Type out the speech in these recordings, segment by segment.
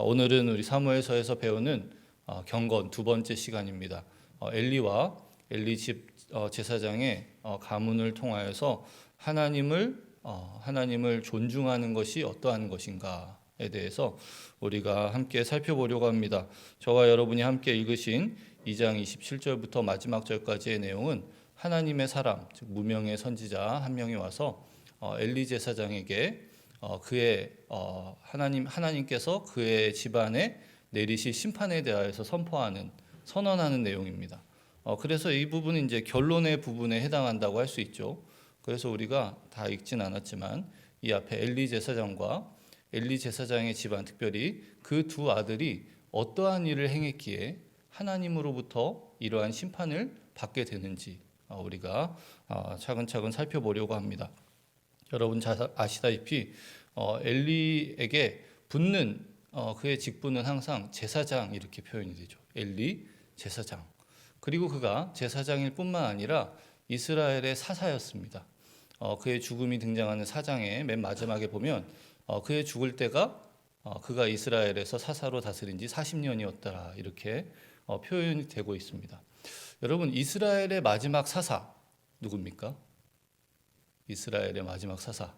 오늘은 우리 사무엘서에서 배우는 경건 두 번째 시간입니다. 엘리와 엘리 집 제사장의 가문을 통하여서 하나님을 존중하는 것이 어떠한 것인가에 대해서 우리가 함께 살펴보려고 합니다. 저와 여러분이 함께 읽으신 2장 27절부터 마지막 절까지의 내용은 하나님의 사람, 즉 무명의 선지자 한 명이 와서 엘리 제사장에게 하나님께서 그의 집안에 내리실 심판에 대하여서 선언하는 내용입니다. 그래서 이 부분은 이제 결론의 부분에 해당한다고 할 수 있죠. 그래서 우리가 다 읽진 않았지만 이 앞에 엘리 제사장과 엘리 제사장의 집안, 특별히 그 두 아들이 어떠한 일을 행했기에 하나님으로부터 이러한 심판을 받게 되는지 우리가 차근차근 살펴보려고 합니다. 여러분 잘 아시다시피 엘리에게 붙는 그의 직분은 항상 제사장 이렇게 표현이 되죠. 엘리 제사장. 그리고 그가 제사장일 뿐만 아니라 이스라엘의 사사였습니다. 그의 죽음이 등장하는 4장의 맨 마지막에 보면 그의 죽을 때가 그가 이스라엘에서 사사로 다스린 지 40년이었더라 이렇게 표현이 되고 있습니다. 여러분 이스라엘의 마지막 사사 누굽니까? 이스라엘의 마지막 사사.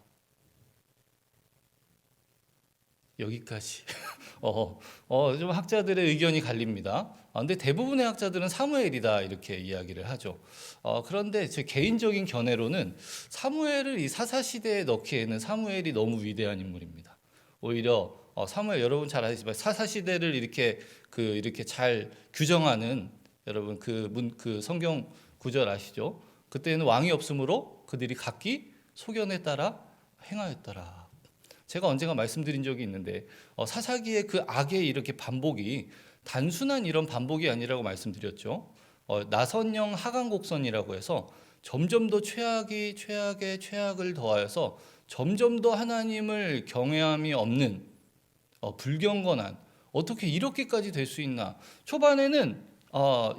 여기까지. 좀 학자들의 의견이 갈립니다. 근데 대부분의 학자들은 사무엘이다 이렇게 이야기를 하죠. 그런데 제 개인적인 견해로는 사무엘을 이 사사 시대에 넣기에는 사무엘이 너무 위대한 인물입니다. 오히려 사무엘 여러분 잘 아시지만 사사 시대를 이렇게 잘 규정하는 여러분 그 성경 구절 아시죠? 그때는 왕이 없으므로 그들이 각기 소견에 따라 행하였더라. 제가 언젠가 말씀드린 적이 있는데 사사기의 그 악의 이렇게 반복이 단순한 이런 반복이 아니라고 말씀드렸죠. 나선형 하강곡선이라고 해서 점점 더 최악에 최악을 더하여서 점점 더 하나님을 경외함이 없는 불경건한 어떻게 이렇게까지 될 수 있나. 초반에는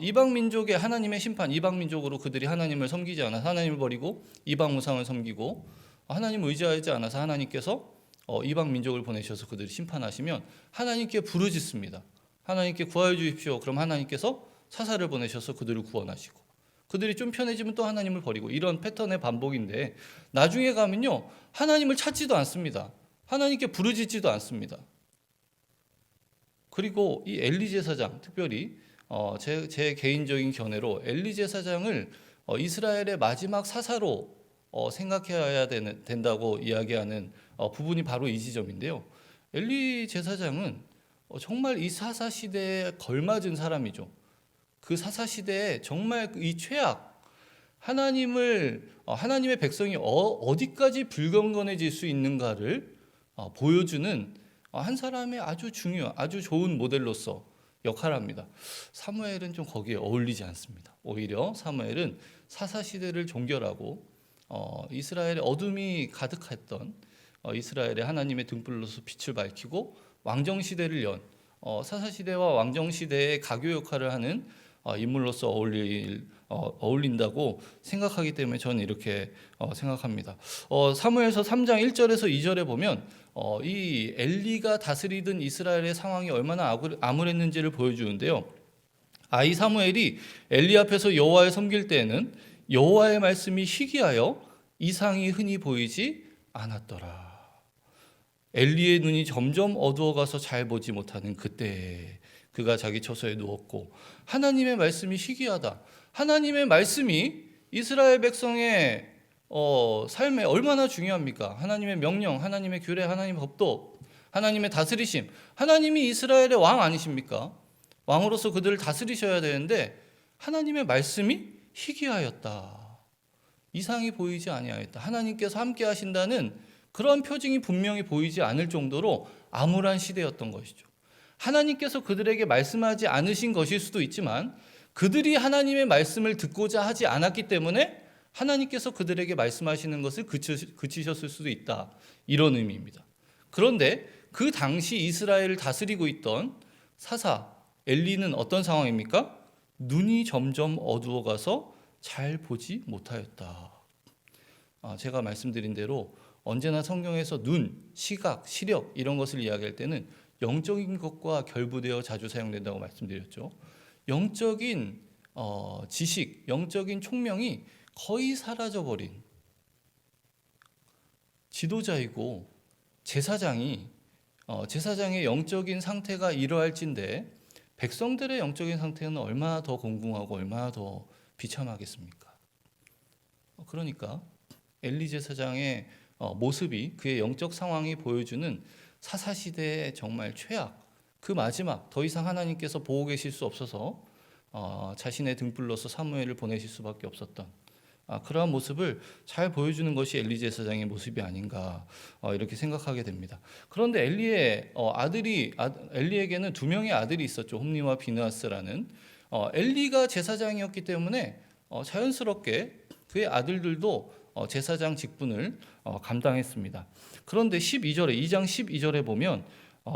이방 민족의 하나님의 심판, 이방 민족으로 그들이 하나님을 섬기지 않아서 하나님을 버리고 이방 우상을 섬기고 하나님을 의지하지 않아서 하나님께서 이방 민족을 보내셔서 그들을 심판하시면 하나님께 부르짖습니다. 하나님께 구하여 주십시오. 그럼 하나님께서 사사를 보내셔서 그들을 구원하시고 그들이 좀 편해지면 또 하나님을 버리고 이런 패턴의 반복인데 나중에 가면요 하나님을 찾지도 않습니다. 하나님께 부르짖지도 않습니다. 그리고 이 엘리 제사장 특별히 제 개인적인 견해로 엘리 제사장을 이스라엘의 마지막 사사로 생각해야 된다고 이야기하는 부분이 바로 이 지점인데요. 엘리 제사장은 정말 이 사사 시대에 걸맞은 사람이죠. 그 사사 시대에 정말 이 최악, 하나님의 백성이 어디까지 불경건해질 수 있는가를 보여주는 한 사람의 아주 좋은 모델로서 역할을 합니다. 사무엘은 좀 거기에 어울리지 않습니다. 오히려 사무엘은 사사 시대를 종결하고 이스라엘의 어둠이 가득했던 이스라엘의 하나님의 등불로서 빛을 밝히고 왕정 시대를 연 사사 시대와 왕정 시대의 가교 역할을 하는 인물로서 어울린다고 생각하기 때문에 저는 이렇게 생각합니다. 사무엘서 3장 1절에서 2절에 보면 이 엘리가 다스리던 이스라엘의 상황이 얼마나 암울했는지를 보여주는데요. 이 사무엘이 엘리 앞에서 여호와를 섬길 때에는 여호와의 말씀이 희귀하여 이상이 흔히 보이지 않았더라. 엘리의 눈이 점점 어두워가서 잘 보지 못하는 그때 그가 자기 처소에 누웠고 하나님의 말씀이 희귀하다. 하나님의 말씀이 이스라엘 백성의 삶에 얼마나 중요합니까? 하나님의 명령, 하나님의 규례, 하나님의 법도, 하나님의 다스리심. 하나님이 이스라엘의 왕 아니십니까? 왕으로서 그들을 다스리셔야 되는데 하나님의 말씀이 희귀하였다. 이상이 보이지 아니하였다. 하나님께서 함께 하신다는 그런 표징이 분명히 보이지 않을 정도로 암울한 시대였던 것이죠. 하나님께서 그들에게 말씀하지 않으신 것일 수도 있지만 그들이 하나님의 말씀을 듣고자 하지 않았기 때문에 하나님께서 그들에게 말씀하시는 것을 그치셨을 수도 있다. 이런 의미입니다. 그런데 그 당시 이스라엘을 다스리고 있던 사사 엘리는 어떤 상황입니까? 눈이 점점 어두워가서 잘 보지 못하였다. 제가 말씀드린 대로 언제나 성경에서 눈, 시각, 시력 이런 것을 이야기할 때는 영적인 것과 결부되어 자주 사용된다고 말씀드렸죠. 영적인 지식, 영적인 총명이 거의 사라져버린 지도자이고 제사장의 영적인 상태가 이러할진데 백성들의 영적인 상태는 얼마나 더 공공하고 얼마나 더 비참하겠습니까? 그러니까 엘리 제사장의 모습이, 그의 영적 상황이 보여주는 사사시대의 정말 최악, 그 마지막, 더 이상 하나님께서 보고 계실 수 없어서 자신의 등불로서 사무엘을 보내실 수밖에 없었던 그러한 모습을 잘 보여주는 것이 엘리 제사장의 모습이 아닌가 이렇게 생각하게 됩니다. 그런데 엘리에게는 두 명의 아들이 있었죠. 홈리와 비느하스라는. 엘리가 제사장이었기 때문에 자연스럽게 그의 아들들도 제사장 직분을 감당했습니다. 그런데 2장 12절에 보면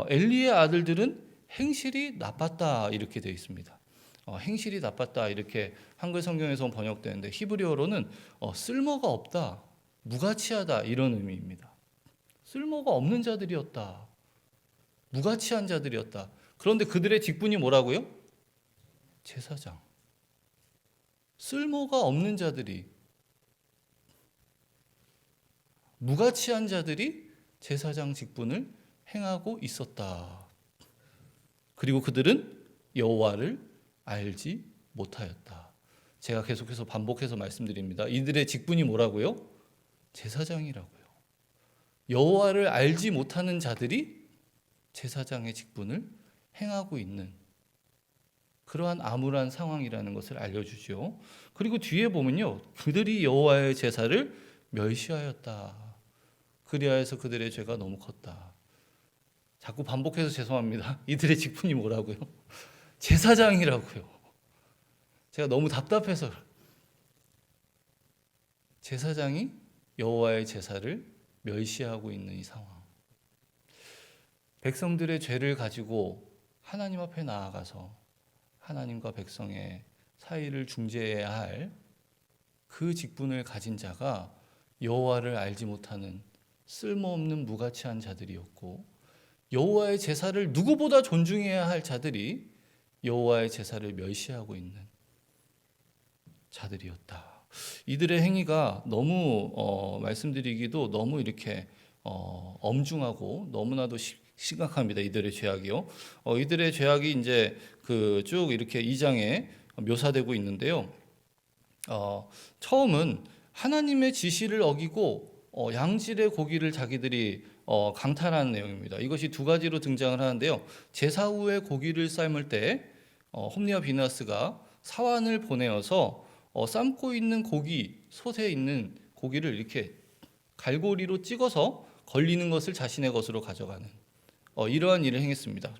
엘리의 아들들은 행실이 나빴다 이렇게 되어 있습니다. 행실이 나빴다 이렇게 한글 성경에서 번역되는데 히브리어로는 쓸모가 없다, 무가치하다 이런 의미입니다. 쓸모가 없는 자들이었다, 무가치한 자들이었다. 그런데 그들의 직분이 뭐라고요? 제사장. 쓸모가 없는 자들이, 무가치한 자들이 제사장 직분을 행하고 있었다. 그리고 그들은 여호와를 알지 못하였다. 제가 계속해서 반복해서 말씀드립니다. 이들의 직분이 뭐라고요? 제사장이라고요. 여호와를 알지 못하는 자들이 제사장의 직분을 행하고 있는 그러한 암울한 상황이라는 것을 알려주죠. 그리고 뒤에 보면요, 그들이 여호와의 제사를 멸시하였다. 그리하여서 그들의 죄가 너무 컸다. 자꾸 반복해서 죄송합니다. 이들의 직분이 뭐라고요? 제사장이라고요. 제가 너무 답답해서. 제사장이 여호와의 제사를 멸시하고 있는 이 상황. 백성들의 죄를 가지고 하나님 앞에 나아가서 하나님과 백성의 사이를 중재해야 할 그 직분을 가진 자가 여호와를 알지 못하는 쓸모없는 무가치한 자들이었고, 여호와의 제사를 누구보다 존중해야 할 자들이 여호와의 제사를 멸시하고 있는 자들이었다. 이들의 행위가 너무 말씀드리기도 너무 이렇게 엄중하고 너무나도 심각합니다. 이들의 죄악이요. 이들의 죄악이 이제 쭉 이렇게 2장에 묘사되고 있는데요. 처음은 하나님의 지시를 어기고 양질의 고기를 자기들이 강탈하는 내용입니다. 이것이 두 가지로 등장을 하는데요. 제사 후에 고기를 삶을 때 홈리와 비느하스가 사환을 보내어서 삶고 있는 솥에 있는 고기를 이렇게 갈고리로 찍어서 걸리는 것을 자신의 것으로 가져가는 이러한 일을 행했습니다.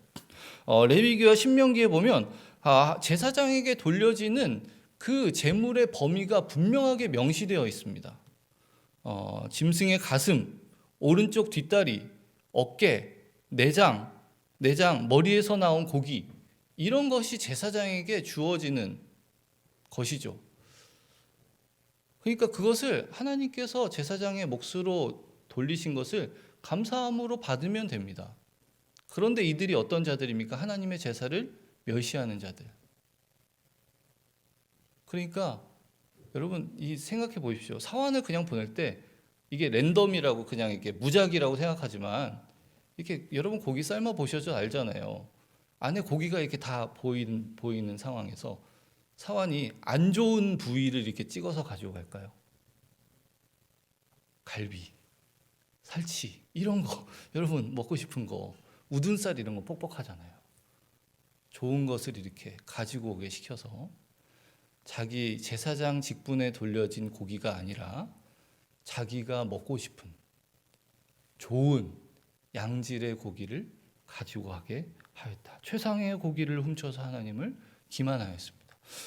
레위기와 신명기에 보면 제사장에게 돌려지는 그 제물의 범위가 분명하게 명시되어 있습니다. 짐승의 가슴, 오른쪽 뒷다리, 어깨, 내장, 머리에서 나온 고기, 이런 것이 제사장에게 주어지는 것이죠. 그러니까 그것을 하나님께서 제사장의 몫으로 돌리신 것을 감사함으로 받으면 됩니다. 그런데 이들이 어떤 자들입니까? 하나님의 제사를 멸시하는 자들. 그러니까 여러분 생각해 보십시오. 사환을 그냥 보낼 때 이게 랜덤이라고 그냥 이렇게 무작위라고 생각하지만 이렇게 여러분 고기 삶아 보셔서 알잖아요. 안에 고기가 이렇게 다 보이는 상황에서 사환이 안 좋은 부위를 이렇게 찍어서 가지고 갈까요? 갈비, 살치 이런 거 여러분 먹고 싶은 거, 우둔살 이런 거 뻑뻑하잖아요. 좋은 것을 이렇게 가지고 오게 시켜서 자기 제사장 직분에 돌려진 고기가 아니라 자기가 먹고 싶은 좋은 양질의 고기를 가지고 가게 하였다. 최상의 고기를 훔쳐서 하나님을 기만하였습니다.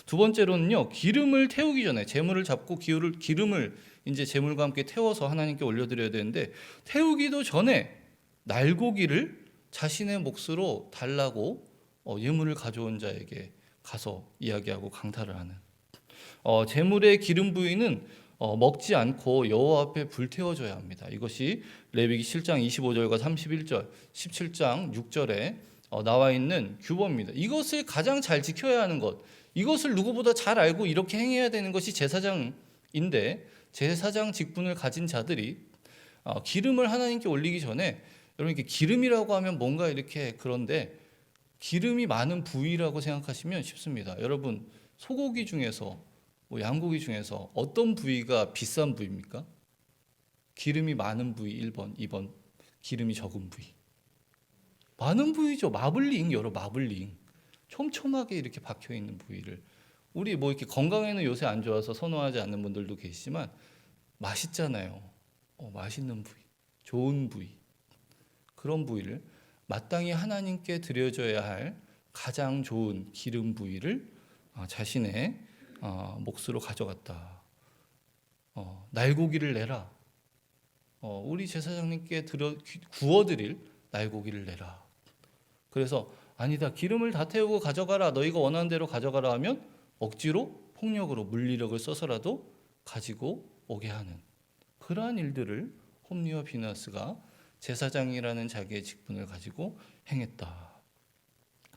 두 번째로는요, 기름을 태우기 전에 제물을 잡고 기름을 이제 제물과 함께 태워서 하나님께 올려드려야 되는데, 태우기도 전에 날고기를 자신의 몫으로 달라고 예물을 가져온 자에게 가서 이야기하고 강탈을 하는. 제물의 기름 부위는 먹지 않고 여호와 앞에 불태워줘야 합니다. 이것이 레위기 7장 25절과 31절, 17장 6절에 나와 있는 규범입니다. 이것을 가장 잘 지켜야 하는 것, 이것을 누구보다 잘 알고 이렇게 행해야 되는 것이 제사장인데, 제사장 직분을 가진 자들이 기름을 하나님께 올리기 전에, 여러분 이게 기름이라고 하면 뭔가 이렇게 그런데 기름이 많은 부위라고 생각하시면 쉽습니다. 여러분 소고기 중에서 양고기 중에서 어떤 부위가 비싼 부위입니까? 기름이 많은 부위 1번, 2번 기름이 적은 부위. 많은 부위죠. 마블링, 마블링. 촘촘하게 이렇게 박혀 있는 부위를, 우리 이렇게 건강에는 요새 안 좋아서 선호하지 않는 분들도 계시지만 맛있잖아요. 맛있는 부위, 좋은 부위, 그런 부위를 마땅히 하나님께 드려져야 할 가장 좋은 기름 부위를 자신의 몫으로 가져갔다. 날고기를 내라. 우리 제사장님께 구워드릴 날고기를 내라. 그래서 아니다, 기름을 다 태우고 가져가라, 너희가 원하는 대로 가져가라 하면 억지로 폭력으로 물리력을 써서라도 가지고 오게 하는 그러한 일들을 홈리와 비나스가 제사장이라는 자기의 직분을 가지고 행했다.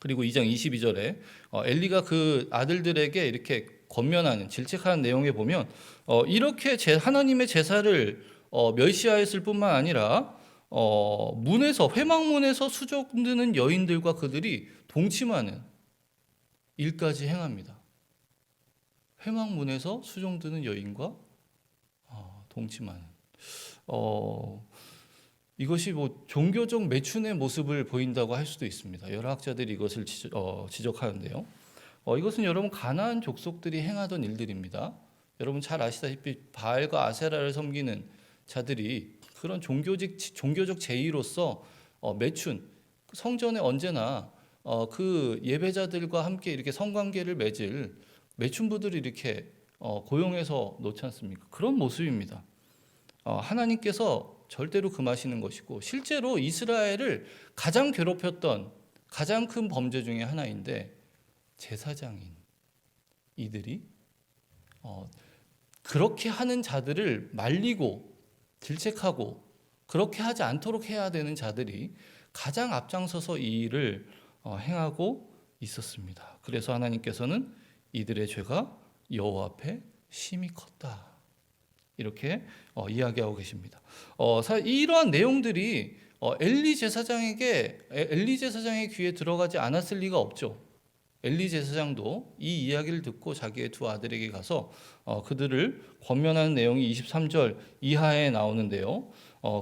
그리고 2장 22절에 엘리가 그 아들들에게 이렇게 권면하는, 질책하는 내용에 보면 이렇게 하나님의 제사를 멸시하였을 뿐만 아니라 문에서, 회막문에서 수종드는 여인들과 그들이 동침하는 일까지 행합니다. 회막문에서 수종드는 여인과 동침하는, 이것이 종교적 매춘의 모습을 보인다고 할 수도 있습니다. 여러 학자들이 이것을 지적하는데요. 이것은 여러분 가나안 족속들이 행하던 일들입니다. 여러분 잘 아시다시피 바알과 아세라를 섬기는 자들이 그런 종교적 제의로서 매춘, 성전에 언제나 그 예배자들과 함께 이렇게 성관계를 맺을 매춘부들을 이렇게 고용해서 놓지 않습니까? 그런 모습입니다. 하나님께서 절대로 금하시는 것이고, 실제로 이스라엘을 가장 괴롭혔던 가장 큰 범죄 중에 하나인데, 제사장인 이들이 그렇게 하는 자들을 말리고 질책하고 그렇게 하지 않도록 해야 되는 자들이 가장 앞장서서 이 일을 행하고 있었습니다. 그래서 하나님께서는 이들의 죄가 여호와 앞에 심히 컸다, 이렇게 이야기하고 계십니다. 이러한 내용들이 엘리 제사장의 귀에 들어가지 않았을 리가 없죠. 엘리 제사장도 이 이야기를 듣고 자기의 두 아들에게 가서 그들을 권면하는 내용이 23절 이하에 나오는데요.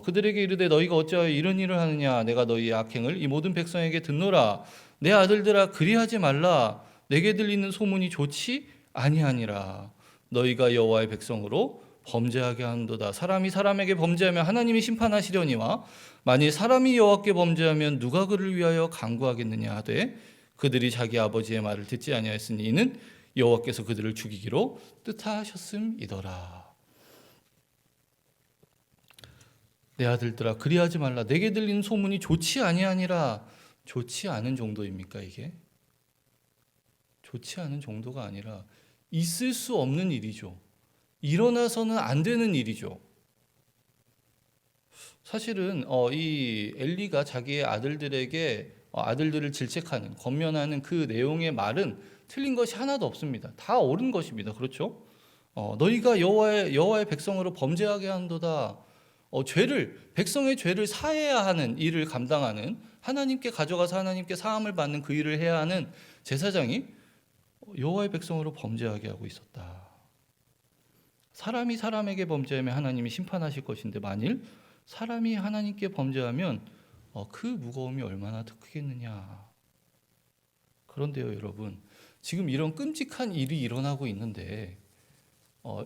그들에게 이르되 너희가 어찌하여 이런 일을 하느냐, 내가 너희의 악행을 이 모든 백성에게 듣노라. 내 아들들아, 그리하지 말라. 내게 들리는 소문이 좋지 아니하니라. 너희가 여호와의 백성으로 범죄하게 한도다. 사람이 사람에게 범죄하면 하나님이 심판하시려니와 만일 사람이 여호와께 범죄하면 누가 그를 위하여 간구하겠느냐 하되 그들이 자기 아버지의 말을 듣지 아니하였으니 이는 여호와께서 그들을 죽이기로 뜻하셨음이더라. 내 아들들아, 그리하지 말라. 내게 들리는 소문이 좋지 아니하니라. 좋지 않은 정도입니까? 이게 좋지 않은 정도가 아니라 있을 수 없는 일이죠. 일어나서는 안 되는 일이죠. 사실은 이 엘리가 자기의 아들들을 질책하는, 권면하는 그 내용의 말은 틀린 것이 하나도 없습니다. 다 옳은 것입니다. 그렇죠? 너희가 여호와의 백성으로 범죄하게 한도다. 백성의 죄를 사해야 하는 일을 감당하는, 하나님께 가져가서 하나님께 사함을 받는 그 일을 해야 하는 제사장이 여호와의 백성으로 범죄하게 하고 있었다. 사람이 사람에게 범죄하면 하나님이 심판하실 것인데 만일 사람이 하나님께 범죄하면 그 무거움이 얼마나 더 크겠느냐. 그런데요, 여러분, 지금 이런 끔찍한 일이 일어나고 있는데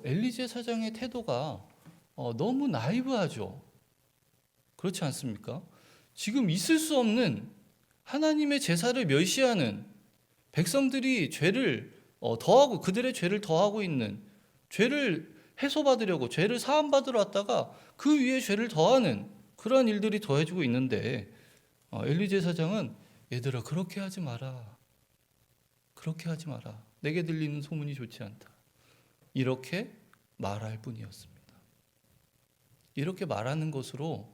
엘리 제사장의 태도가 너무 나이브하죠. 그렇지 않습니까? 지금 있을 수 없는 하나님의 제사를 멸시하는 백성들이 죄를 더하고, 그들의 죄를 더하고 있는, 죄를 해소받으려고 죄를 사함받으러 왔다가 그 위에 죄를 더하는 그러한 일들이 더해지고 있는데 엘리 제사장은 얘들아, 그렇게 하지 마라. 그렇게 하지 마라. 내게 들리는 소문이 좋지 않다. 이렇게 말할 뿐이었습니다. 이렇게 말하는 것으로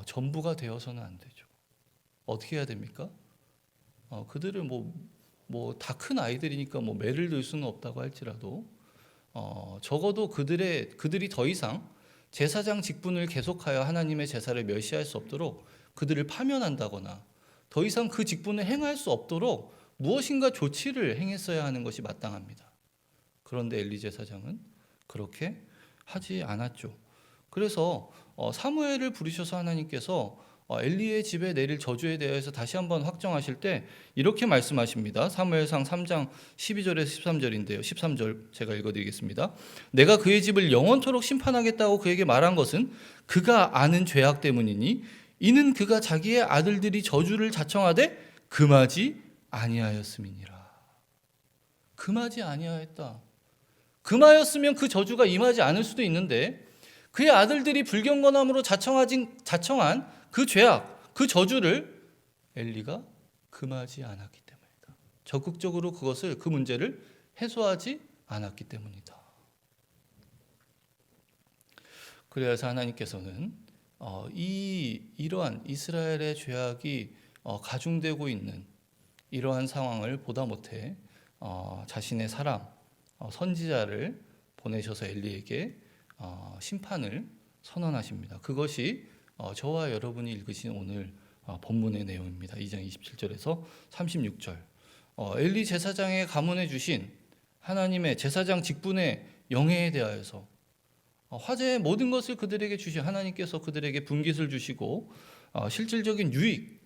전부가 되어서는 안 되죠. 어떻게 해야 됩니까? 그들을 다 큰 아이들이니까 매를 들 수는 없다고 할지라도 적어도 그들이 더 이상 제사장 직분을 계속하여 하나님의 제사를 멸시할 수 없도록 그들을 파면한다거나 더 이상 그 직분을 행할 수 없도록 무엇인가 조치를 행했어야 하는 것이 마땅합니다. 그런데 엘리 제사장은 그렇게 하지 않았죠. 그래서 사무엘을 부르셔서 하나님께서 엘리의 집에 내릴 저주에 대해서 다시 한번 확정하실 때 이렇게 말씀하십니다. 사무엘상 3장 12절에서 13절인데요. 13절 제가 읽어드리겠습니다. 내가 그의 집을 영원토록 심판하겠다고 그에게 말한 것은 그가 아는 죄악 때문이니 이는 그가 자기의 아들들이 저주를 자청하되 금하지 아니하였음이니라. 금하지 아니하였다. 금하였으면 그 저주가 임하지 않을 수도 있는데 그의 아들들이 불경건함으로 자청한 그 죄악, 그 저주를 엘리가 금하지 않았기 때문이다. 적극적으로 그 문제를 해소하지 않았기 때문이다. 그래서 하나님께서는 이러한 이스라엘의 죄악이 가중되고 있는 이러한 상황을 보다 못해 자신의 사람 선지자를 보내셔서 엘리에게 심판을 선언하십니다. 그것이 저와 여러분이 읽으신 오늘 본문의 내용입니다. 2장 27절에서 36절. 엘리 제사장의 가문에 주신 하나님의 제사장 직분의 영예에 대하여서 화제의 모든 것을 그들에게 주신 하나님께서 그들에게 분깃을 주시고 실질적인 유익,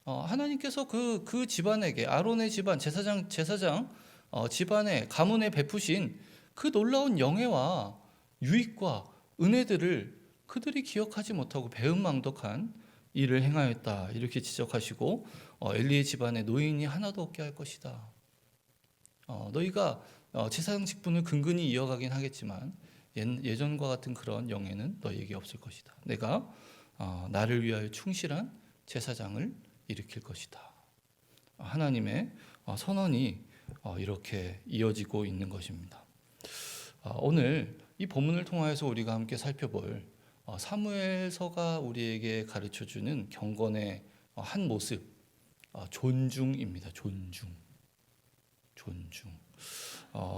하나님께서 그 집안에게 아론의 집안 제사장 집안의 가문에 베푸신 그 놀라운 영예와 유익과 은혜들을 그들이 기억하지 못하고 배은망덕한 일을 행하였다. 이렇게 지적하시고 엘리의 집안에 노인이 하나도 없게 할 것이다. 너희가 제사장 직분을 근근히 이어가긴 하겠지만 예전과 같은 그런 영예는 너희에게 없을 것이다. 내가 나를 위하여 충실한 제사장을 일으킬 것이다. 하나님의 선언이 이렇게 이어지고 있는 것입니다. 오늘 이 본문을 통하여서 우리가 함께 살펴볼 사무엘서가 우리에게 가르쳐주는 경건의 한 모습, 존중입니다. 존중.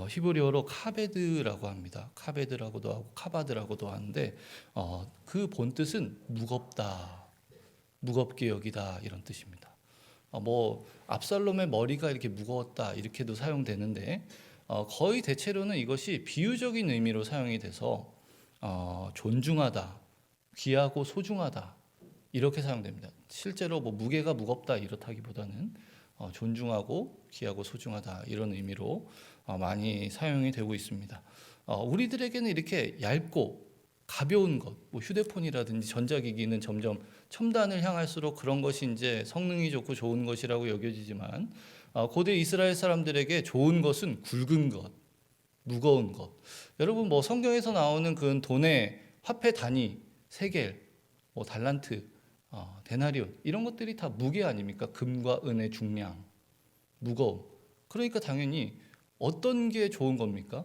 히브리어로 카베드라고 합니다. 카베드라고도 하고 카바드라고도 하는데 그 본뜻은 무겁다, 무겁게 여기다 이런 뜻입니다. 압살롬의 머리가 이렇게 무거웠다 이렇게도 사용되는데 거의 대체로는 이것이 비유적인 의미로 사용이 돼서 존중하다, 귀하고 소중하다 이렇게 사용됩니다. 실제로 무게가 무겁다 이렇다기보다는 존중하고 귀하고 소중하다 이런 의미로 많이 사용이 되고 있습니다. 우리들에게는 이렇게 얇고 가벼운 것, 휴대폰이라든지 전자기기는 점점 첨단을 향할수록 그런 것이 이제 성능이 좋고 좋은 것이라고 여겨지지만 고대 이스라엘 사람들에게 좋은 것은 굵은 것, 무거운 것. 여러분 성경에서 나오는 그 돈의 화폐 단위, 세겔, 달란트, 데나리온 이런 것들이 다 무게 아닙니까? 금과 은의 중량, 무거움. 그러니까 당연히 어떤 게 좋은 겁니까?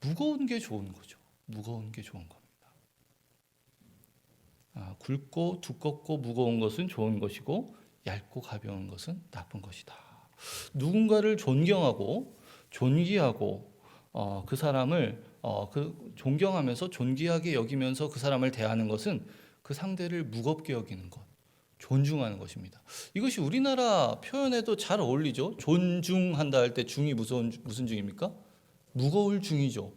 무거운 게 좋은 거죠. 무거운 게 좋은 겁니다. 굵고 두껍고 무거운 것은 좋은 것이고 얇고 가벼운 것은 나쁜 것이다. 누군가를 존경하고 존귀하고 그 사람을 존경하면서 존귀하게 여기면서 그 사람을 대하는 것은 그 상대를 무겁게 여기는 것, 존중하는 것입니다. 이것이 우리나라 표현에도 잘 어울리죠. 존중한다 할 때 중이 무슨 중입니까? 무거울 중이죠.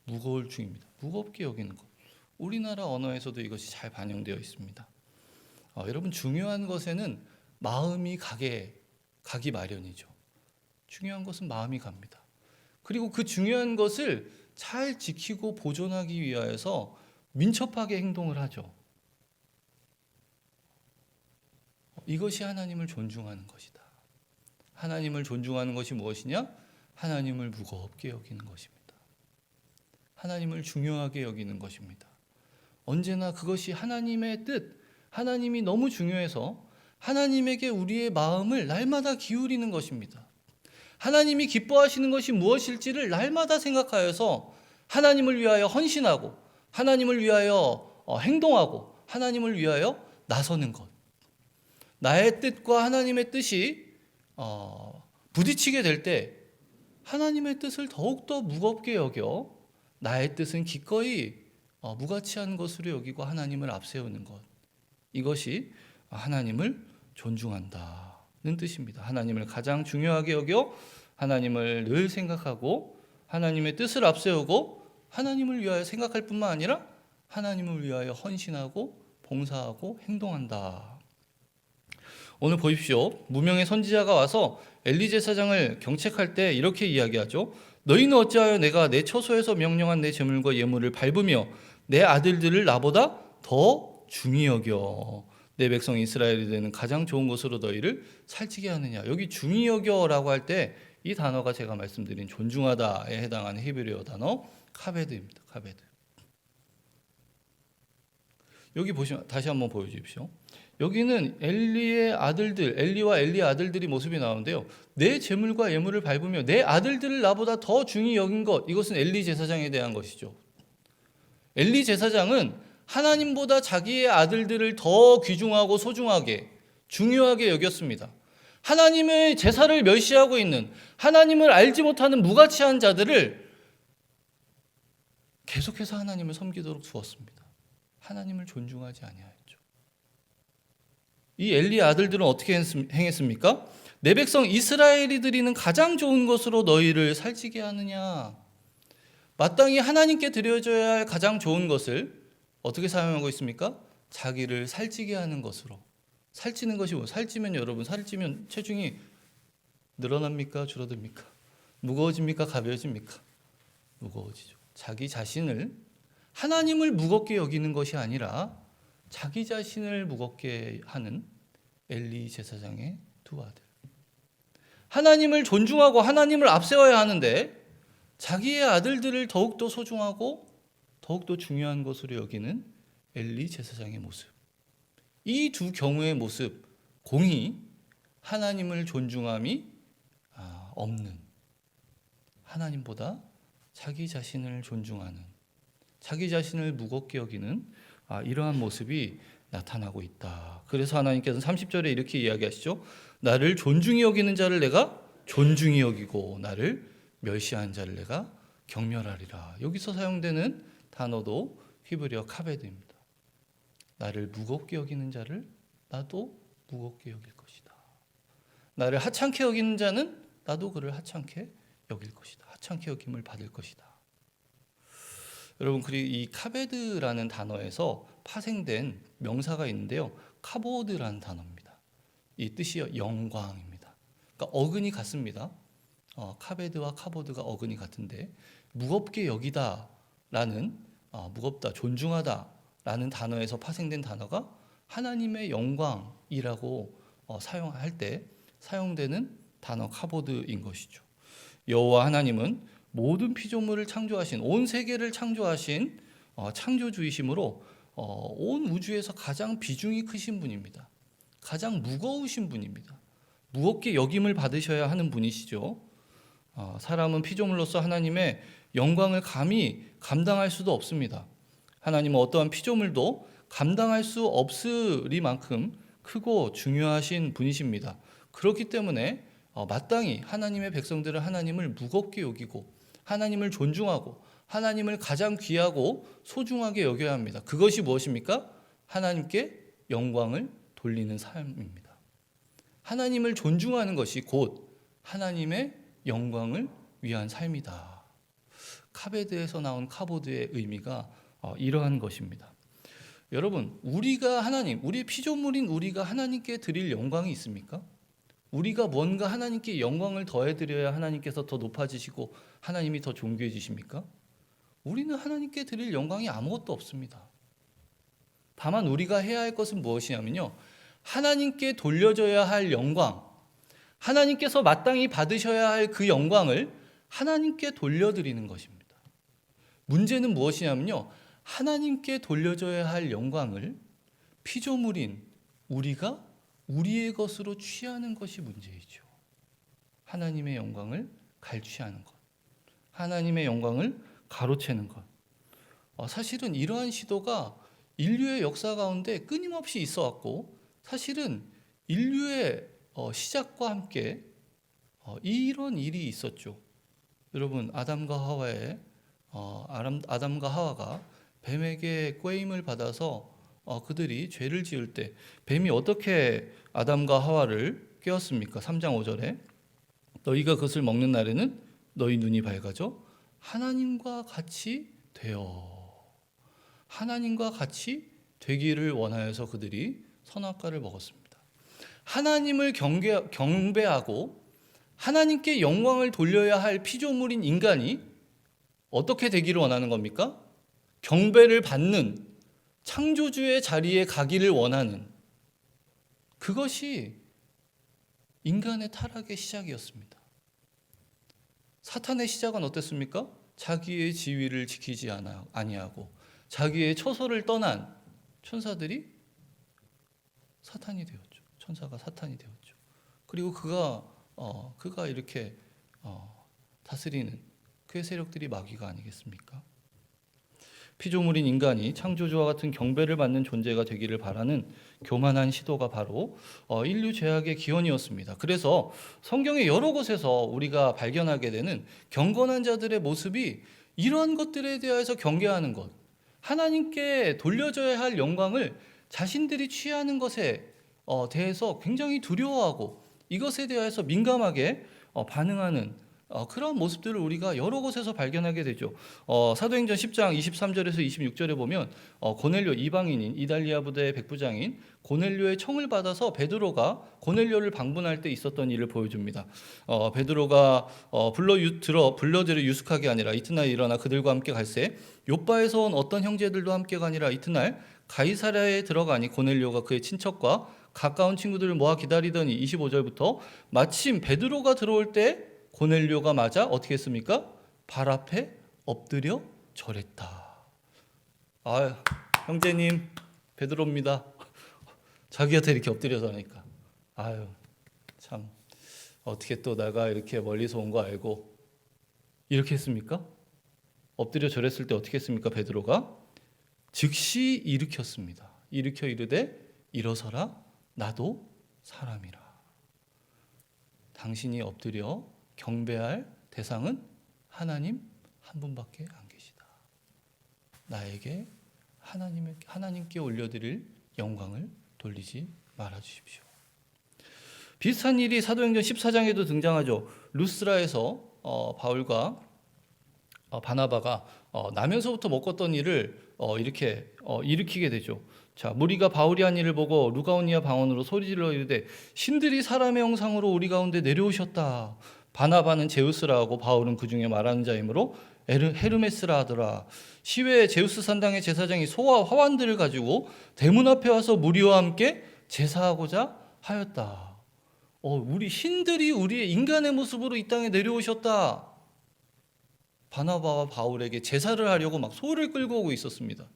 무거울 중입니다. 무겁게 여기는 것. 우리나라 언어에서도 이것이 잘 반영되어 있습니다. 여러분 중요한 것에는 마음이 가기 마련이죠. 중요한 것은 마음이 갑니다. 그리고 그 중요한 것을 잘 지키고 보존하기 위하여서 민첩하게 행동을 하죠. 이것이 하나님을 존중하는 것이다. 하나님을 존중하는 것이 무엇이냐? 하나님을 무겁게 여기는 것입니다. 하나님을 중요하게 여기는 것입니다. 언제나 그것이 하나님의 뜻, 하나님이 너무 중요해서 하나님에게 우리의 마음을 날마다 기울이는 것입니다. 하나님이 기뻐하시는 것이 무엇일지를 날마다 생각하여서 하나님을 위하여 헌신하고 하나님을 위하여 행동하고 하나님을 위하여 나서는 것. 나의 뜻과 하나님의 뜻이 부딪히게 될 때 하나님의 뜻을 더욱더 무겁게 여겨 나의 뜻은 기꺼이 무가치한 것으로 여기고 하나님을 앞세우는 것. 이것이 하나님을 존중한다는 뜻입니다. 하나님을 가장 중요하게 여겨 하나님을 늘 생각하고 하나님의 뜻을 앞세우고 하나님을 위하여 생각할 뿐만 아니라 하나님을 위하여 헌신하고 봉사하고 행동한다. 오늘 보십시오. 무명의 선지자가 와서 엘리 제사장을 경책할 때 이렇게 이야기하죠. 너희는 어찌하여 내가 내 처소에서 명령한 내 제물과 예물을 밟으며 내 아들들을 나보다 더 중히 여겨 내 백성 이스라엘이 되는 가장 좋은 것으로 너희를 살찌게 하느냐. 여기 중히 여겨라고 할 때 이 단어가 제가 말씀드린 존중하다에 해당하는 히브리어 단어 카베드입니다. 카베드. 여기 보시면 다시 한번 보여주십시오. 여기는 엘리의 아들들, 엘리와 엘리의 아들들이 모습이 나오는데요. 내 제물과 예물을 밟으며 내 아들들을 나보다 더 중히 여긴 것, 이것은 엘리 제사장에 대한 것이죠. 엘리 제사장은 하나님보다 자기의 아들들을 더 귀중하고 소중하게, 중요하게 여겼습니다. 하나님의 제사를 멸시하고 있는, 하나님을 알지 못하는 무가치한 자들을 계속해서 하나님을 섬기도록 두었습니다. 하나님을 존중하지 아니하였죠. 이 엘리의 아들들은 어떻게 행했습니까? 내 백성 이스라엘이 드리는 가장 좋은 것으로 너희를 살찌게 하느냐. 마땅히 하나님께 드려져야 할 가장 좋은 것을 어떻게 사용하고 있습니까? 자기를 살찌게 하는 것으로. 살찌는 것이 뭐? 살찌면 여러분, 살찌면 체중이 늘어납니까? 줄어듭니까? 무거워집니까? 가벼워집니까? 무거워지죠. 자기 자신을, 하나님을 무겁게 여기는 것이 아니라 자기 자신을 무겁게 하는 엘리 제사장의 두 아들. 하나님을 존중하고 하나님을 앞세워야 하는데 자기의 아들들을 더욱더 소중하고 더욱더 중요한 것으로 여기는 엘리 제사장의 모습. 이 두 경우의 모습, 공히 하나님을 존중함이 없는, 하나님보다 자기 자신을 존중하는, 자기 자신을 무겁게 여기는 이러한 모습이 나타나고 있다. 그래서 하나님께서는 30절에 이렇게 이야기하시죠. 나를 존중히 여기는 자를 내가 존중히 여기고 나를 멸시한 자를 내가 경멸하리라. 여기서 사용되는 단어도 히브리어 카베드입니다. 나를 무겁게 여기는 자를 나도 무겁게 여길 것이다. 나를 하찮게 여기는 자는 나도 그를 하찮게 여길 것이다. 하찮게 여김을 받을 것이다. 여러분, 그리고 이 카베드라는 단어에서 파생된 명사가 있는데요. 카보드라는 단어입니다. 이 뜻이 영광입니다. 그러니까 어근이 같습니다. 카베드와 카보드가 어근이 같은데 무겁게 여기다라는 무겁다, 존중하다라는 단어에서 파생된 단어가 하나님의 영광이라고 사용할 때 사용되는 단어 카보드인 것이죠. 여호와 하나님은 모든 피조물을 창조하신, 온 세계를 창조하신 창조주이시므로 온 우주에서 가장 비중이 크신 분입니다. 가장 무거우신 분입니다. 무겁게 여김을 받으셔야 하는 분이시죠. 사람은 피조물로서 하나님의 영광을 감히 감당할 수도 없습니다. 하나님은 어떠한 피조물도 감당할 수 없으리만큼 크고 중요하신 분이십니다. 그렇기 때문에 마땅히 하나님의 백성들은 하나님을 무겁게 여기고 하나님을 존중하고 하나님을 가장 귀하고 소중하게 여겨야 합니다. 그것이 무엇입니까? 하나님께 영광을 돌리는 삶입니다. 하나님을 존중하는 것이 곧 하나님의 영광을 위한 삶이다. 카베드에서 나온 카보드의 의미가 이러한 것입니다. 여러분, 우리가 하나님, 우리 피조물인 우리가 하나님께 드릴 영광이 있습니까? 우리가 뭔가 하나님께 영광을 더해드려야 하나님께서 더 높아지시고 하나님이 더 존귀해지십니까? 우리는 하나님께 드릴 영광이 아무것도 없습니다. 다만 우리가 해야 할 것은 무엇이냐면요, 하나님께 돌려줘야 할 영광, 하나님께서 마땅히 받으셔야 할 그 영광을 하나님께 돌려드리는 것입니다. 문제는 무엇이냐면요, 하나님께 돌려줘야 할 영광을 피조물인 우리가 우리의 것으로 취하는 것이 문제이죠. 하나님의 영광을 갈취하는 것, 하나님의 영광을 가로채는 것. 사실은 이러한 시도가 인류의 역사 가운데 끊임없이 있어 왔고, 사실은 인류의 시작과 함께 이런 일이 있었죠. 여러분, 아담과 하와가 뱀에게 꾀임을 받아서 그들이 죄를 지을 때 뱀이 어떻게 아담과 하와를 깨웠습니까? 3장 5절에 너희가 그것을 먹는 날에는 너희 눈이 밝아져 하나님과 같이 되어, 하나님과 같이 되기를 원하여서 그들이 선악과를 먹었습니다. 하나님을 경배하고 하나님께 영광을 돌려야 할 피조물인 인간이 어떻게 되기를 원하는 겁니까? 경배를 받는 창조주의 자리에 가기를 원하는, 그것이 인간의 타락의 시작이었습니다. 사탄의 시작은 어땠습니까? 자기의 지위를 지키지 아니하고 자기의 처소를 떠난 천사들이 사탄이 되었죠. 천사가 사탄이 되었죠. 그리고 그가 이렇게 다스리는 그의 세력들이 마귀가 아니겠습니까? 피조물인 인간이 창조주와 같은 경배를 받는 존재가 되기를 바라는 교만한 시도가 바로 인류 죄악의 기원이었습니다. 그래서 성경의 여러 곳에서 우리가 발견하게 되는 경건한 자들의 모습이 이러한 것들에 대해서 경계하는 것, 하나님께 돌려줘야 할 영광을 자신들이 취하는 것에 대해서 굉장히 두려워하고 이것에 대해서 민감하게 반응하는 그런 모습들을 우리가 여러 곳에서 발견하게 되죠. 사도행전 10장 23절에서 26절에 보면 고넬료, 이방인인 이달리아 부대의 백부장인 고넬료의 청을 받아서 베드로가 고넬료를 방문할 때 있었던 일을 보여줍니다. 베드로가 불러들여 유숙하게 아니라 이튿날 일어나 그들과 함께 갈새 요바에서 온 어떤 형제들도 함께 가니라. 이튿날 가이사랴에 들어가니 고넬료가 그의 친척과 가까운 친구들을 모아 기다리더니 25절부터 마침 베드로가 들어올 때 고넬료가 맞아 어떻게 했습니까? 발 앞에 엎드려 절했다. 형제님, 베드로입니다. 자기한테 이렇게 엎드려서 하니까 참 어떻게 또 내가 이렇게 멀리서 온 거 알고 이렇게 했습니까? 엎드려 절했을 때 어떻게 했습니까? 베드로가 즉시 일으켰습니다. 일으켜 이르되 일어서라, 나도 사람이라. 당신이 엎드려 경배할 대상은 하나님 한 분밖에 안 계시다. 나에게 하나님께 올려드릴 영광을 돌리지 말아주십시오. 비슷한 일이 사도행전 14장에도 등장하죠. 루스라에서 바울과 바나바가 나면서부터 먹었던 일을 이렇게 일으키게 되죠. 자, 무리가 바울이 한 일을 보고 루가오니아 방언으로 소리질러 이르되 신들이 사람의 형상으로 우리 가운데 내려오셨다. 바나바는 제우스라 하고 바울은 그 중에 말하는 자이므로 헤르메스라 하더라. 시외에 제우스 산당의 제사장이 소와 화환들을 가지고 대문 앞에 와서 무리와 함께 제사하고자 하였다. 우리 신들이 우리의 인간의 모습으로 이 땅에 내려오셨다. 바나바와 바울에게 제사를 하려고 막 소를 끌고 오고 있었습니다.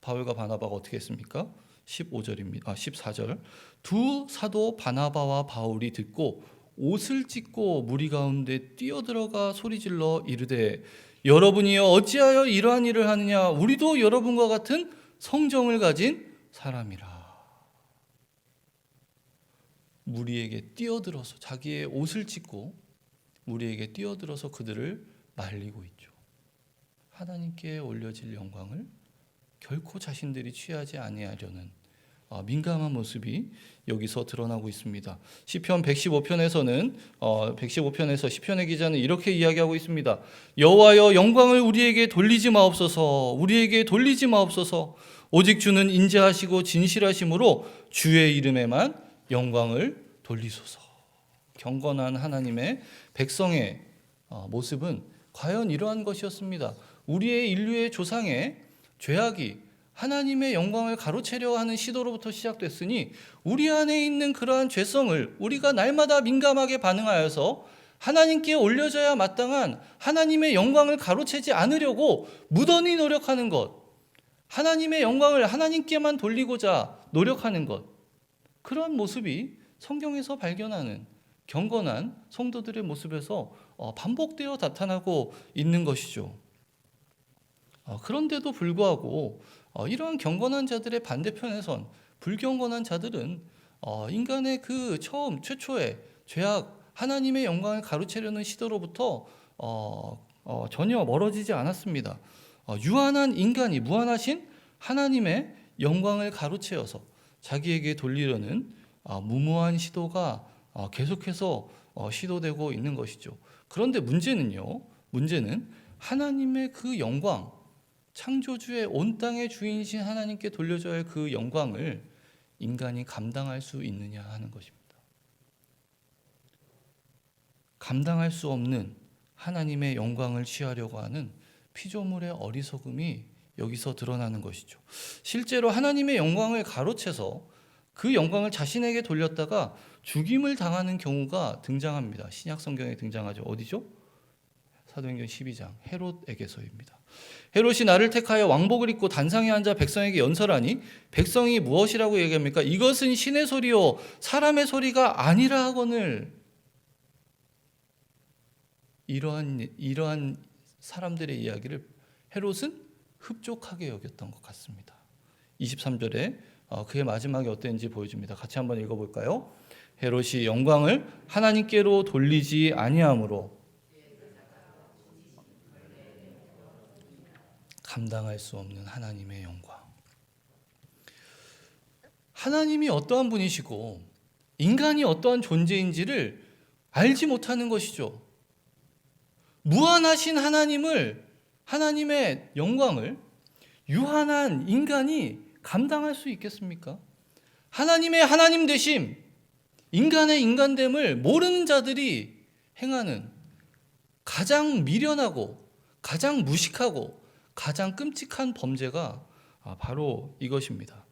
바울과 바나바가 어떻게 했습니까? 14절. 두 사도 바나바와 바울이 듣고 옷을 찢고 무리 가운데 뛰어들어가 소리질러 이르되 여러분이여 어찌하여 이러한 일을 하느냐? 우리도 여러분과 같은 성정을 가진 사람이라. 무리에게 뛰어들어서 자기의 옷을 찢고 무리에게 뛰어들어서 그들을 말리고 있죠. 하나님께 올려질 영광을 결코 자신들이 취하지 아니하려는 민감한 모습이 여기서 드러나고 있습니다. 시편 115편에서 시편의 기자는 이렇게 이야기하고 있습니다. 여호와여 영광을 우리에게 돌리지 마옵소서. 우리에게 돌리지 마옵소서. 오직 주는 인자하시고 진실하심으로 주의 이름에만 영광을 돌리소서. 경건한 하나님의 백성의 모습은 과연 이러한 것이었습니다. 우리의 인류의 조상의 죄악이 하나님의 영광을 가로채려 하는 시도로부터 시작됐으니 우리 안에 있는 그러한 죄성을 우리가 날마다 민감하게 반응하여서 하나님께 올려져야 마땅한 하나님의 영광을 가로채지 않으려고 무던히 노력하는 것, 하나님의 영광을 하나님께만 돌리고자 노력하는 것, 그런 모습이 성경에서 발견하는 경건한 성도들의 모습에서 반복되어 나타나고 있는 것이죠. 그런데도 불구하고 이러한 경건한 자들의 반대편에선 불경건한 자들은 인간의 그 최초의 죄악, 하나님의 영광을 가로채려는 시도로부터 전혀 멀어지지 않았습니다. 유한한 인간이 무한하신 하나님의 영광을 가로채어서 자기에게 돌리려는 무모한 시도가 계속해서 시도되고 있는 것이죠. 그런데 문제는 하나님의 그 영광, 창조주의 온 땅의 주인이신 하나님께 돌려줘야 할 그 영광을 인간이 감당할 수 있느냐 하는 것입니다. 감당할 수 없는 하나님의 영광을 취하려고 하는 피조물의 어리석음이 여기서 드러나는 것이죠. 실제로 하나님의 영광을 가로채서 그 영광을 자신에게 돌렸다가 죽임을 당하는 경우가 등장합니다. 신약 성경에 등장하죠. 어디죠? 사도행전 12장 헤롯에게서입니다. 헤롯이 나를 택하여 왕복을 입고 단상에 앉아 백성에게 연설하니 백성이 무엇이라고 얘기합니까? 이것은 신의 소리요 사람의 소리가 아니라 하거늘. 이러한 사람들의 이야기를 헤롯은 흡족하게 여겼던 것 같습니다. 23절에 그의 마지막이 어땠는지 보여줍니다. 같이 한번 읽어볼까요? 헤롯이 영광을 하나님께로 돌리지 아니하므로 감당할 수 없는 하나님의 영광. 하나님이 어떠한 분이시고 인간이 어떠한 존재인지를 알지 못하는 것이죠. 무한하신 하나님의 영광을 유한한 인간이 감당할 수 있겠습니까? 하나님의 하나님 되심, 인간의 인간됨을 모르는 자들이 행하는 가장 미련하고 가장 무식하고 가장 끔찍한 범죄가 바로 이것입니다.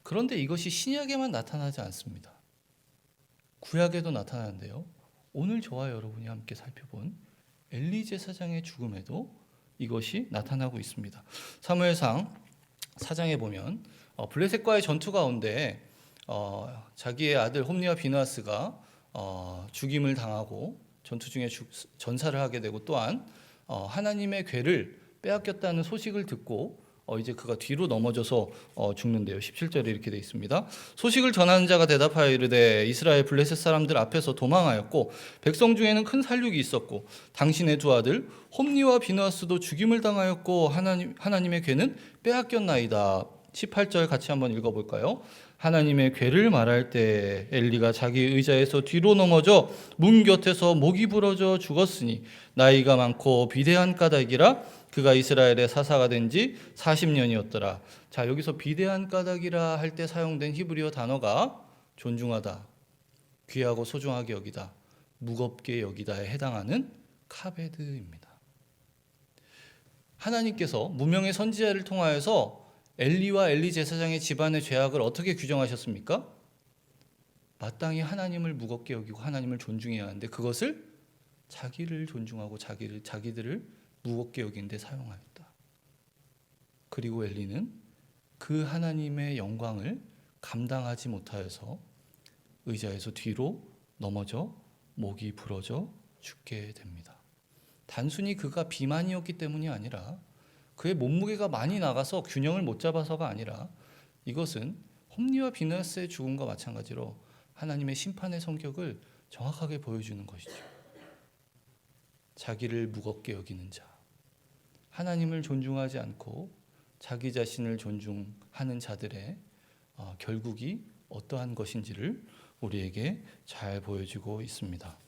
그런데 이것이 신약에만 나타나지 않습니다. 구약에도 나타나는데요. 오늘 저와 여러분이 함께 살펴본 엘리 제사장의 죽음에도 이것이 나타나고 있습니다. 사무엘상 4장에 보면 블레셋과의 전투 가운데 자기의 아들 홈리와 비느하스가 죽임을 당하고 전투 중에 전사를 하게 되고 또한 하나님의 궤를 빼앗겼다는 소식을 듣고 이제 그가 뒤로 넘어져서 죽는데요. 17절에 이렇게 되어 있습니다. 소식을 전하는 자가 대답하여 이르되 이스라엘 블레셋 사람들 앞에서 도망하였고 백성 중에는 큰 살육이 있었고 당신의 두 아들 홈리와 비느하스도 죽임을 당하였고 하나님의 궤는 빼앗겼나이다. 18절 같이 한번 읽어볼까요? 하나님의 궤를 말할 때 엘리가 자기 의자에서 뒤로 넘어져 문 곁에서 목이 부러져 죽었으니 나이가 많고 비대한 까닭이라 그가 이스라엘의 사사가 된 지 40년이었더라. 자, 여기서 비대한 까닭이라 할 때 사용된 히브리어 단어가 존중하다, 귀하고 소중하게 여기다, 무겁게 여기다에 해당하는 카베드입니다. 하나님께서 무명의 선지자를 통하여서 엘리와 엘리 제사장의 집안의 죄악을 어떻게 규정하셨습니까? 마땅히 하나님을 무겁게 여기고 하나님을 존중해야 하는데 그것을 자기를 존중하고 자기들을 무겁게 여기는 데 사용하였다. 그리고 엘리는 그 하나님의 영광을 감당하지 못하여서 의자에서 뒤로 넘어져 목이 부러져 죽게 됩니다. 단순히 그가 비만이었기 때문이 아니라 그의 몸무게가 많이 나가서 균형을 못 잡아서가 아니라 이것은 홈리와 비느하스의 죽음과 마찬가지로 하나님의 심판의 성격을 정확하게 보여주는 것이죠. 자기를 무겁게 여기는 자, 하나님을 존중하지 않고 자기 자신을 존중하는 자들의 결국이 어떠한 것인지를 우리에게 잘 보여주고 있습니다.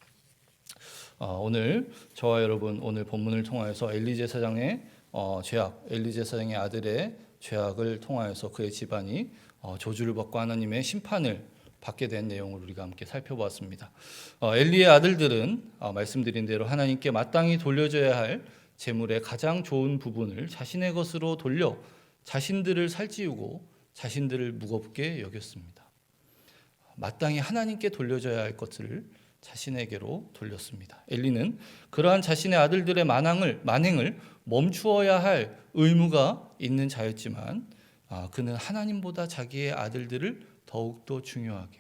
오늘 저와 여러분 오늘 본문을 통하여서 엘리 제사장의 죄악, 엘리 제사장의 아들의 죄악을 통하여서 그의 집안이 저주를 받고 하나님의 심판을 받게 된 내용을 우리가 함께 살펴보았습니다. 엘리의 아들들은 말씀드린 대로 하나님께 마땅히 돌려줘야 할 재물의 가장 좋은 부분을 자신의 것으로 돌려 자신들을 살찌우고 자신들을 무겁게 여겼습니다. 마땅히 하나님께 돌려줘야 할 것을 자신에게로 돌렸습니다. 엘리는 그러한 자신의 아들들의 만행을 멈추어야 할 의무가 있는 자였지만 그는 하나님보다 자기의 아들들을 더욱더 중요하게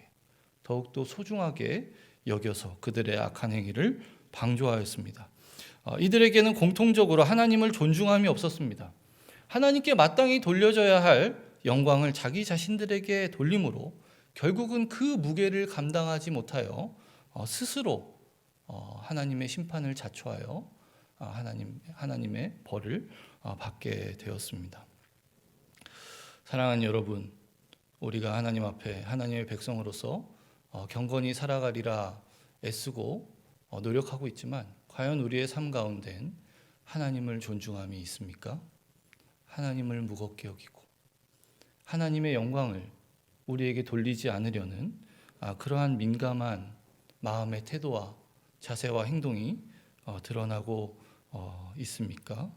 더욱더 소중하게 여겨서 그들의 악한 행위를 방조하였습니다. 이들에게는 공통적으로 하나님을 존중함이 없었습니다. 하나님께 마땅히 돌려져야 할 영광을 자기 자신들에게 돌림으로 결국은 그 무게를 감당하지 못하여 스스로 하나님의 심판을 자초하여 하나님의 벌을 받게 되었습니다. 사랑하는 여러분, 우리가 하나님 앞에 하나님의 백성으로서 경건히 살아가리라 애쓰고 노력하고 있지만 과연 우리의 삶 가운데는 하나님을 존중함이 있습니까? 하나님을 무겁게 여기고 하나님의 영광을 우리에게 돌리지 않으려는 그러한 민감한 마음의 태도와 자세와 행동이 드러나고 있습니까?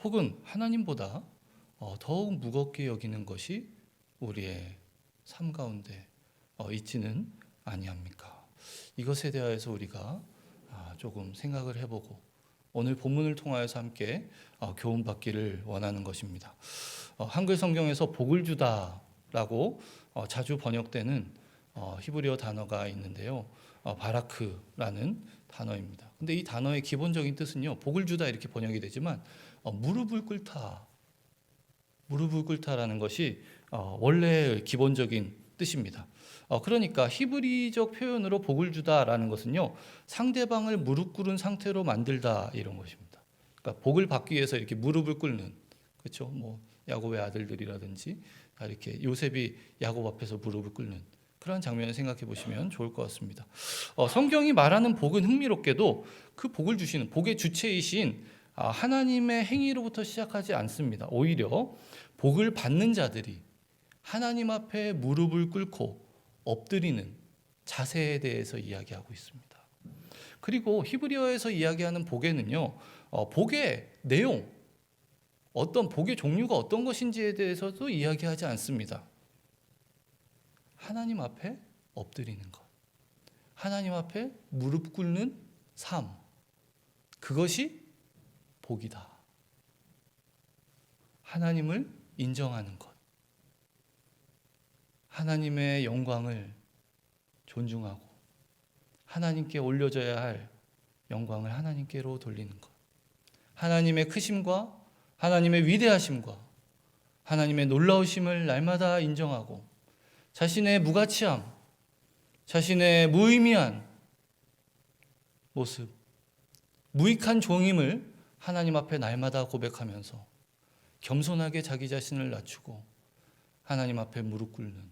혹은 하나님보다 더욱 무겁게 여기는 것이 우리의 삶 가운데 있지는 아니합니까? 이것에 대하여서 우리가 조금 생각을 해보고 오늘 본문을 통하여서 함께 교훈받기를 원하는 것입니다. 한글 성경에서 복을 주다라고 자주 번역되는 히브리어 단어가 있는데요. 바라크라는 단어입니다. 근데 이 단어의 기본적인 뜻은요, 복을 주다 이렇게 번역이 되지만 무릎을 꿇다라는 것이 원래의 기본적인 뜻입니다. 그러니까 히브리적 표현으로 복을 주다라는 것은요, 상대방을 무릎 꿇은 상태로 만들다 이런 것입니다. 그러니까 복을 받기 위해서 이렇게 무릎을 꿇는, 그렇죠? 뭐 야곱의 아들들이라든지 이렇게 요셉이 야곱 앞에서 무릎을 꿇는 그런 장면을 생각해 보시면 좋을 것 같습니다. 성경이 말하는 복은 흥미롭게도 그 복을 주시는 복의 주체이신 하나님의 행위로부터 시작하지 않습니다. 오히려 복을 받는 자들이 하나님 앞에 무릎을 꿇고 엎드리는 자세에 대해서 이야기하고 있습니다. 그리고 히브리어에서 이야기하는 복에는요, 복의 내용, 어떤 복의 종류가 어떤 것인지에 대해서도 이야기하지 않습니다. 하나님 앞에 엎드리는 것, 하나님 앞에 무릎 꿇는 삶, 그것이 복이다. 하나님을 인정하는 것, 하나님의 영광을 존중하고 하나님께 올려져야 할 영광을 하나님께로 돌리는 것, 하나님의 크심과 하나님의 위대하심과 하나님의 놀라우심을 날마다 인정하고 자신의 무가치함, 자신의 무의미한 모습, 무익한 종임을 하나님 앞에 날마다 고백하면서 겸손하게 자기 자신을 낮추고 하나님 앞에 무릎 꿇는,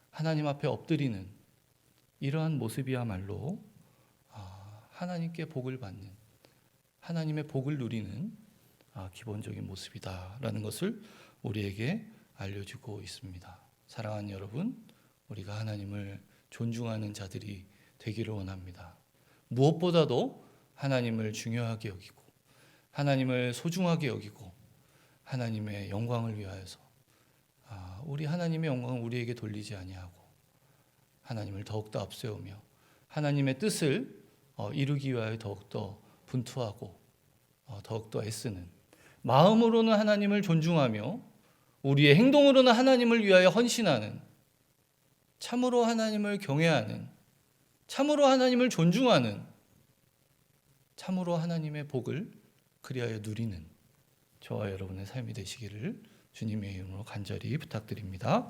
하나님 앞에 엎드리는 이러한 모습이야말로 하나님께 복을 받는, 하나님의 복을 누리는 기본적인 모습이다라는 것을 우리에게 알려주고 있습니다. 사랑하는 여러분, 우리가 하나님을 존중하는 자들이 되기를 원합니다. 무엇보다도 하나님을 중요하게 여기고 하나님을 소중하게 여기고 하나님의 영광을 위하여서 우리 하나님의 영광을 우리에게 돌리지 아니하고 하나님을 더욱더 앞세우며 하나님의 뜻을 이루기 위하여 더욱더 분투하고 더욱더 애쓰는, 마음으로는 하나님을 존중하며 우리의 행동으로는 하나님을 위하여 헌신하는, 참으로 하나님을 경외하는, 참으로 하나님을 존중하는, 참으로 하나님의 복을 그리하여 누리는 저와 여러분의 삶이 되시기를 주님의 이름으로 간절히 부탁드립니다.